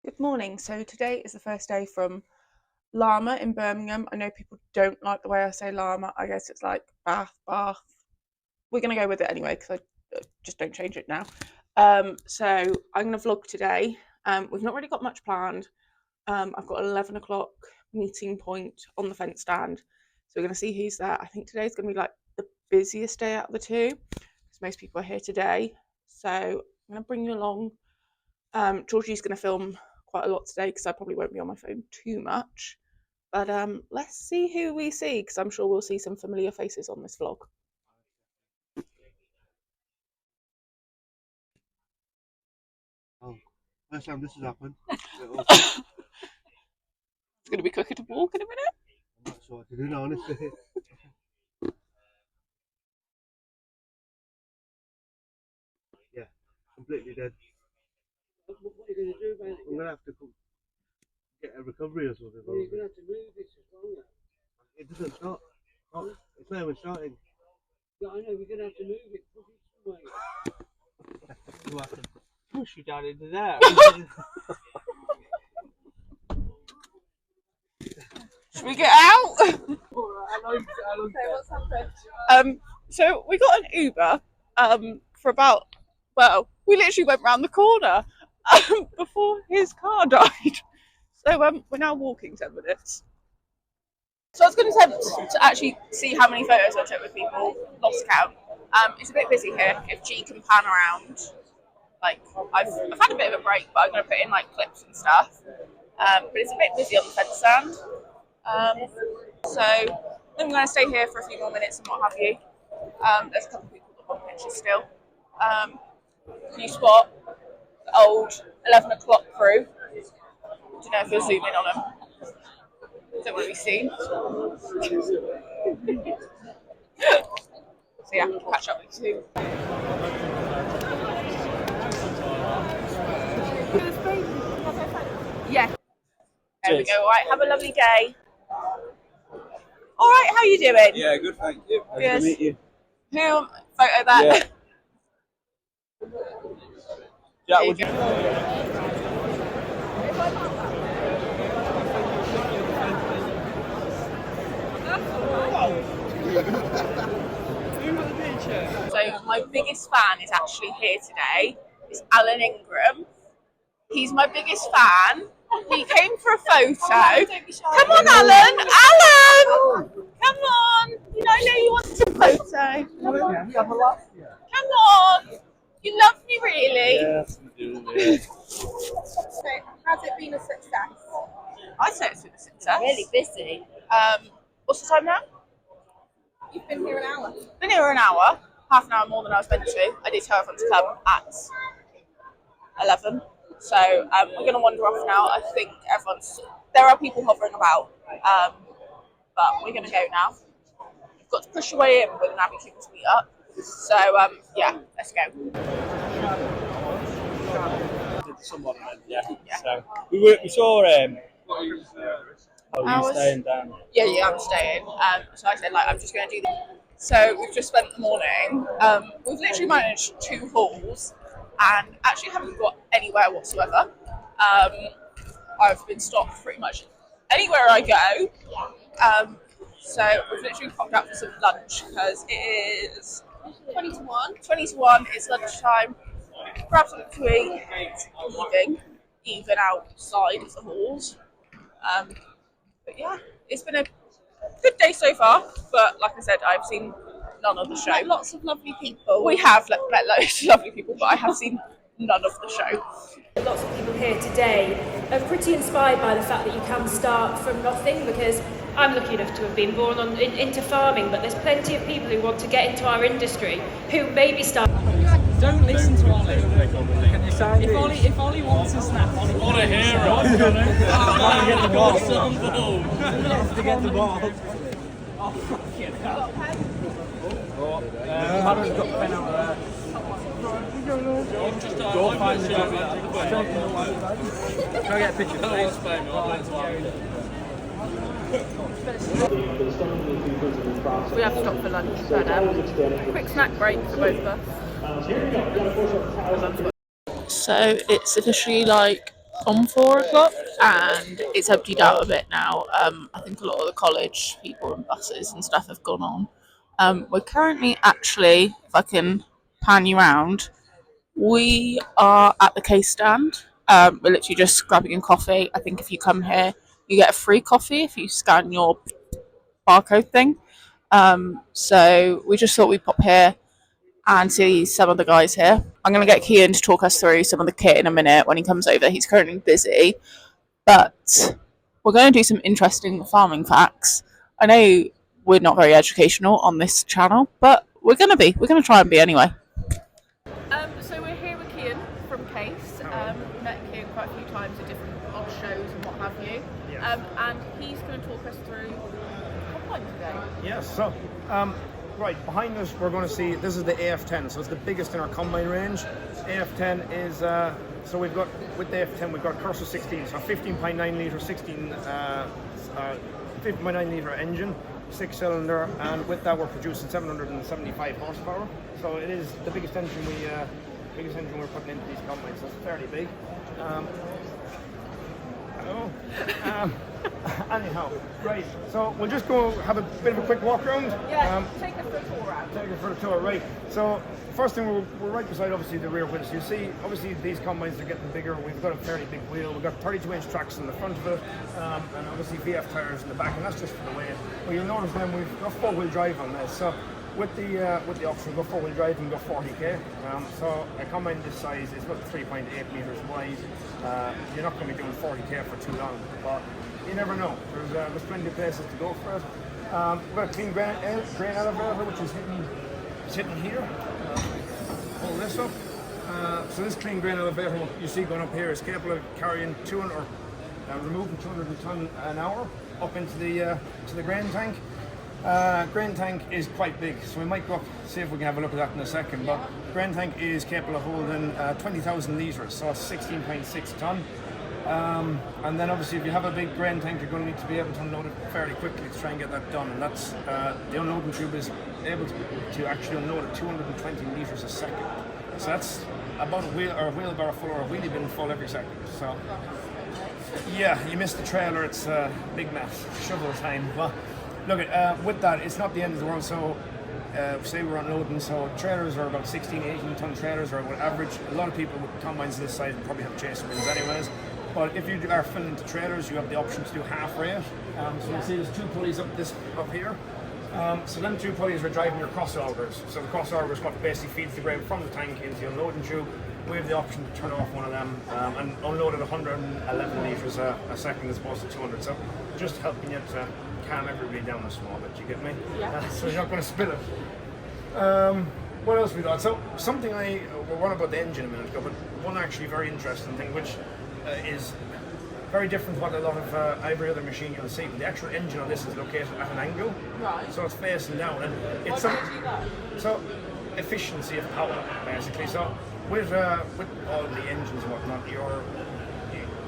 Good morning. So today is the first day from Lamma in Birmingham. I know people don't like the way I say Lamma. I guess it's like Bath. We're going to go with it anyway because I just don't change it now. So I'm going to vlog today. We've not really got much planned. I've got an 11 o'clock meeting point on the fence stand. So we're going to see who's there. I think today's going to be like the busiest day out of the two because most people are here today. So I'm going to bring you along. Georgie's going to film quite a lot today because I probably won't be on my phone too much. But let's see who we see because I'm sure we'll see some familiar faces on this vlog. Oh, first time this has happened. It's going to be quicker to walk in a minute. I'm not sure what to do now, honestly. Yeah, completely dead. What are you going to do about it? I'm going to have to get a recovery or something. Well, you're going to have to move this as well now. It doesn't start. Oh, it's not even starting. Yeah, I know, we're going to have to move it. We'll have to push you down into there. Should we get out? So we got an Uber for about, well, we literally went round the corner before his car died. So we're now walking 10 minutes. So I was going to attempt to actually see how many photos I took with people, lost count. It's a bit busy here, if G can pan around. Like, I've had a bit of a break, but I'm going to put in like clips and stuff. But it's a bit busy on the fence stand. So I'm going to stay here for a few more minutes and what have you. There's a couple of people that want pictures still. Can you spot the old 11 o'clock crew? Do you know if you'll zoom in on them? Don't want to be seen. So yeah, catch up with you. Yeah. There we go. All right. Have a lovely day. All right. How you doing? Yeah, good. Thank you. Good. Nice to meet you. Who photo that? Yeah. Would you? So my biggest fan is actually here today. It's Alan Ingram. He's my biggest fan. He came for a photo. Come on, Alan! Alan! Come on! You know, I know you want a photo. Come on! You love me, really? Yes, we do. Yeah. So, has it been a success? I'd say it's been a success. Really busy. What's the time now? You've been here an hour. Been here an hour. Half an hour more than I was meant to. I did tell everyone to come at 11. So we're going to wander off now. I think there are people hovering about, but we're going to go now. We've got to push your way in with an Abbey Cooper to meet up. So yeah, let's go. Someone, yeah. So we saw. Oh, you staying down? Yeah, I'm staying. So I said I'm just going to do this. So we've just spent the morning. We've literally managed 2 hauls. And actually haven't got anywhere whatsoever. I've been stopped pretty much anywhere I go. So we've literally popped out for some lunch because it is 20 to 1, it's lunchtime. Grab something to eat, even outside of the halls. But yeah, it's been a good day so far, but like I said, I've seen none of the show. Met lots of lovely people. We have met loads of lovely people, but I have seen none of the show. Lots of people here today are pretty inspired by the fact that you can start from nothing, because I'm lucky enough to have been born into farming, but there's plenty of people who want to get into our industry who maybe start. Don't listen to Ollie. If Ollie wants to snap, Ollie what a hero! To get the ball. To get the ball. Oh, fucking hell. Adam's got the pen out there. Go find the job. Go get a picture. We have stopped for lunch, but quick snack break for both of us. So it's officially like on 4 o'clock, and it's emptied out a bit now. I think a lot of the college people and buses and stuff have gone on. We're currently actually, if I can pan you round, we are at the case stand. We're literally just grabbing a coffee. I think if you come here, you get a free coffee if you scan your barcode thing. So we just thought we'd pop here and see some of the guys here. I'm going to get Kian to talk us through some of the kit in a minute when he comes over. He's currently busy, but we're going to do some interesting farming facts. I know we're not very educational on this channel, but we're going to be. We're going to try and be anyway. So we're here with Kian from Case. Met Kian quite a few times at different odd shows and what have you. Yes. And he's going to talk us through combine today. Yes, so, right, behind us we're going to see, this is the AF10, so it's the biggest in our combine range. AF10 is, so we've got, with the AF10 we've got Cursor 16, so 15.9 litre, 15.9 litre engine, 6-cylinder, and with that we're producing 775 horsepower. So it is the biggest engine we're putting into these combines, so it's fairly big. Anyhow, right, so we'll just go have a bit of a quick walk around. Yeah, take us for a tour out. Take it for a tour, right. So, first thing, we're right beside, obviously, the rear wheels. You see, obviously, these combines are getting bigger. We've got a fairly big wheel. We've got 32-inch tracks in the front of it, and obviously VF tyres in the back, and that's just for the weight. But you'll notice then we've got 4-wheel drive on this. So, with the option, go 4-wheel drive and go 40k. So a combine this size is about 3.8 metres wide. You're not going to be doing 40k for too long, but you never know. There's plenty of places to go for it. We've got a clean grain elevator, which is hitting here. Pull this up. So this clean grain elevator you see going up here is capable of carrying 200 or removing 200 tonne an hour up into the to the grain tank. Grain tank is quite big, so we might go up, see if we can have a look at that in a second. But grain tank is capable of holding 20,000 litres, so 16.6 tonne. And then obviously if you have a big grain tank, you're going to need to be able to unload it fairly quickly to try and get that done. And that's the unloading tube is able to actually unload at 220 litres a second. So that's about a wheelbarrow full or a wheelie bin full every second. So yeah, you missed the trailer. It's a big mess. Shovel time. Well, look at with that, it's not the end of the world. So say we're unloading, so trailers are about 16, 18 ton trailers are about average. A lot of people with combines this size will probably have chaser bins anyways. But if you are filling into trailers, you have the option to do half rate. So you'll see there's 2 pulleys up here. So them 2 pulleys are driving your crossovers. So the crossover is what basically feeds the grain from the tank into the unloading tube. We have the option to turn off one of them and unload at 111 litres a second as opposed to 200. So just helping you to calm everybody down a small bit, you get me? Yeah. So you're not going to spill it. What else we got? So something we're on about the engine a minute ago, but one actually very interesting thing which is very different to what a lot of every other machine you'll see. But the actual engine on this is located at an angle, right? So it's facing down, and it's so efficiency of power basically. So with all the engines and whatnot,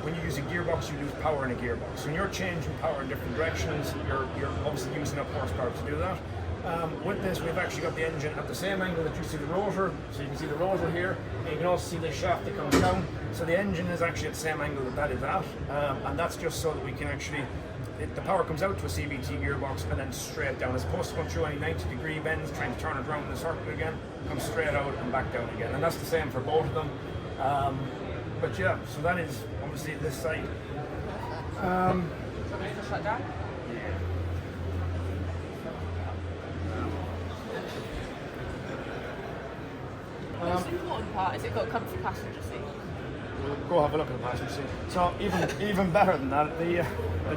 when you use a gearbox, you lose power in a gearbox. When you're changing power in different directions, you're obviously using up horsepower to do that. With this, we've actually got the engine at the same angle that you see the rotor. So you can see the rotor here, and you can also see the shaft that comes down. So the engine is actually at the same angle that is at, and that's just so that we can actually, the power comes out to a CVT gearbox and then straight down, as opposed to going through any 90-degree bends, trying to turn it around in a circle again, comes straight out and back down again. And that's the same for both of them. But yeah, so that is obviously this side. Shut down. The most important part is it got a comfy passenger seat. We'll go have a look at the passenger seat. So even better than that, the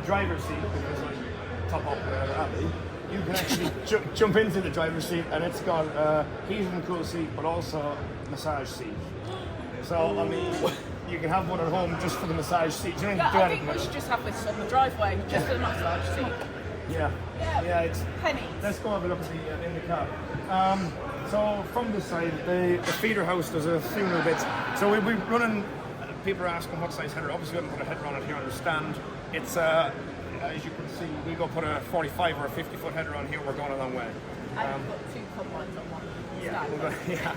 driver's seat, because I top up Abby, you can actually jump into the driver's seat, and it's got a heated and cool seat, but also massage seat. So I mean, you can have one at home just for the massage seat. You don't need to do I anything think we else. should just have this on the driveway, just for the massage seat. Yeah, it's pennies. Let's go have a look at the in the car. So from this side, the feeder house does a few little bits. So we'll be running. People are asking what size header. Obviously, we haven't put a header on it here on the stand. It's as you can see, we go put a 45 or a 50-foot header on here. We're going a long way. And we've got 2 combines on one stand. Yeah.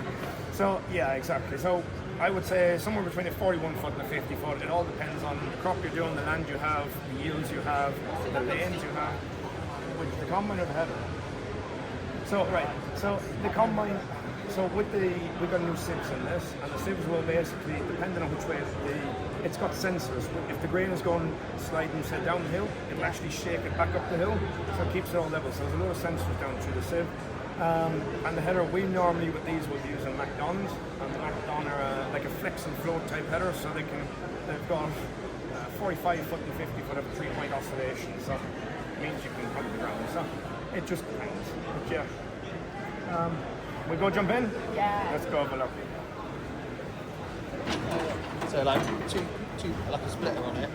So yeah, exactly. So I would say somewhere between a 41 foot and a 50 foot. It all depends on the crop you're doing, the land you have, the yields you have, the lanes you have. With the combine or the header? So the combine. So we've got new sieves in this, and the sieves will basically, depending on which way it's got sensors. If the grain is going sliding say downhill, it'll actually shake it back up the hill, so it keeps it all level. So there's a lot of sensors down through the sieve. And the header, we normally with these will be using MacDons, and the MacDon are like a flex and float type header, so they've got 45 foot and 50 foot of 3-point oscillation, so it means you can hug the ground. So it just depends. But yeah. We go jump in? Yeah. Let's go have a look. So like two like a splitter on it.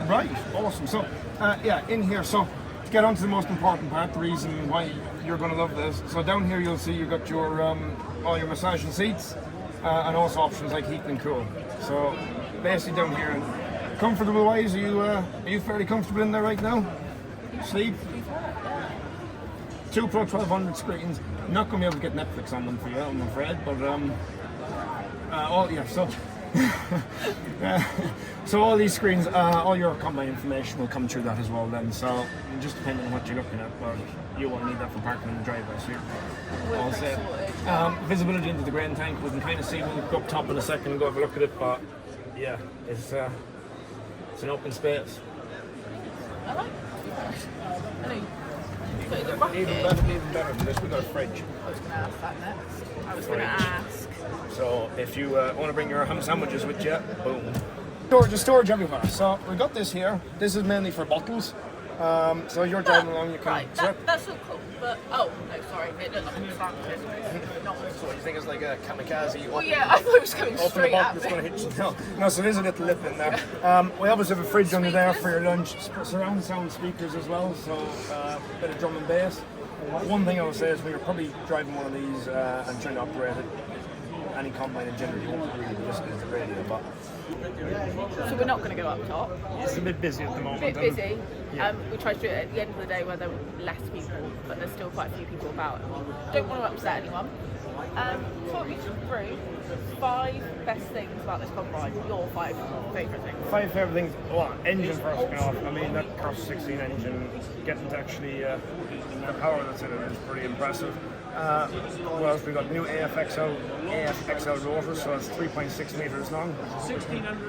Right, awesome. So yeah, in here, so to get on to the most important part, the reason why you're going to love this. So down here you'll see you've got your all your massaging seats and also options like heat and cool. So basically down here, comfortable wise, are you fairly comfortable in there right now? Sleep? 2 Pro 1200 screens. Not going to be able to get Netflix on them for you, I'm afraid, but so all these screens, all your combine information will come through that as well then, so just depending on what you're looking at, but you won't need that for parking in the driveway, so you're all set. Visibility into the grain tank, we can kind of see, we'll go up top in a second and go have a look at it, but yeah, it's an open space. I like it. Even better than this, we've got a fridge. I was going to ask that next. I was going to ask. So if you want to bring your ham sandwiches with you, boom. Storage everywhere. So we got this here. This is mainly for bottles. So you're driving along, you can... Right, that's so cool, but... Oh, no, sorry, it doesn't understand this. So you think it's like a kamikaze? Well, yeah, I thought it was coming straight at me. It's going to hit you. No, so there's a little lip in there. We obviously have a fridge under there for your lunch. Surround sound speakers as well, so a bit of drum and bass. One thing I would say is when you're probably driving one of these and trying to operate it, any combine in general, you won't really listen to the radio, but... So we're not going to go up top. It's a bit busy at the moment. A bit busy. Yeah. We tried to do it at the end of the day where there were less people, but there's still quite a few people about. Don't want to upset anyone. Talk me through 5 best things about this combine. Your 5 favourite things. 5 favourite things. Well, engine first off. I mean, that Cross 16 engine, getting to actually the power that's in it is pretty impressive. What else? We've got new AF10 rotors, so it's 3.6 metres long.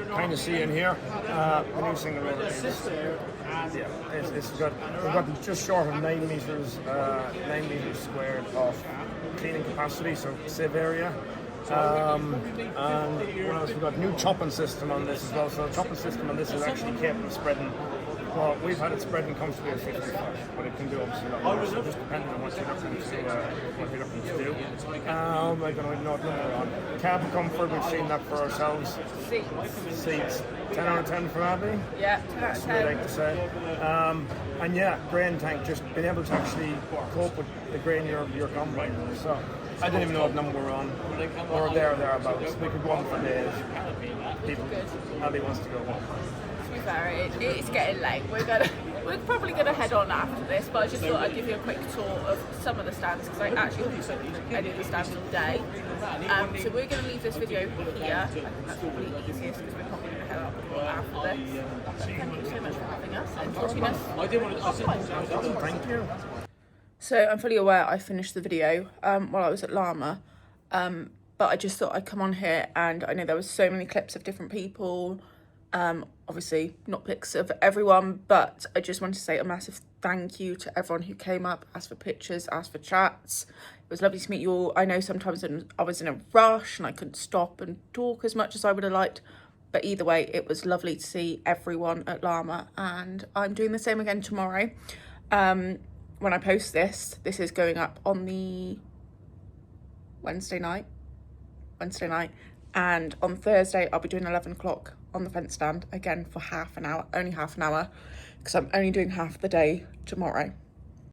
Kind of see in here. The new single rotor is, we've got just short of 9 metres squared of cleaning capacity, so sieve area. And what else? We've got new chopping system on this as well. So the chopping system on this is actually capable of spreading. Well, we've had it spreading comfortably at 50 foot, but it can do obviously a lot more. So just depending on what you're looking to do. I'm going to know what number on. Cabin comfort, we've seen that for ourselves. Seats. 10 out of 10 for Abby. Yeah, 10 out of 10. That's what I like to say. And yeah, grain tank, just being able to actually cope with the grain you're combining. So I don't even know what number we're on. We're thereabouts. We could go on for days. Abby wants to go home. To be fair, it's getting late. We're probably going to head on after this, but I just thought I'd give you a quick tour of some of the stands because I actually haven't booked any of the stands all day. So we're going to leave this video here. I think that's probably easiest because we're probably going to head out after this. But thank you so much for having us and talking us. Thank you. So I'm fully aware I finished the video while I was at Lamma, but I just thought I'd come on here, and I know there was so many clips of different people. Obviously not pics of everyone, but I just want to say a massive thank you to everyone who came up, asked for pictures, asked for chats. It was lovely to meet you all. I know sometimes I was in a rush and I couldn't stop and talk as much as I would have liked, but either way, it was lovely to see everyone at Lamma, and I'm doing the same again tomorrow. When I post this is going up on the Wednesday night, and on Thursday I'll be doing 11 o'clock on the fence stand again for half an hour, only half an hour, because I'm only doing half the day tomorrow.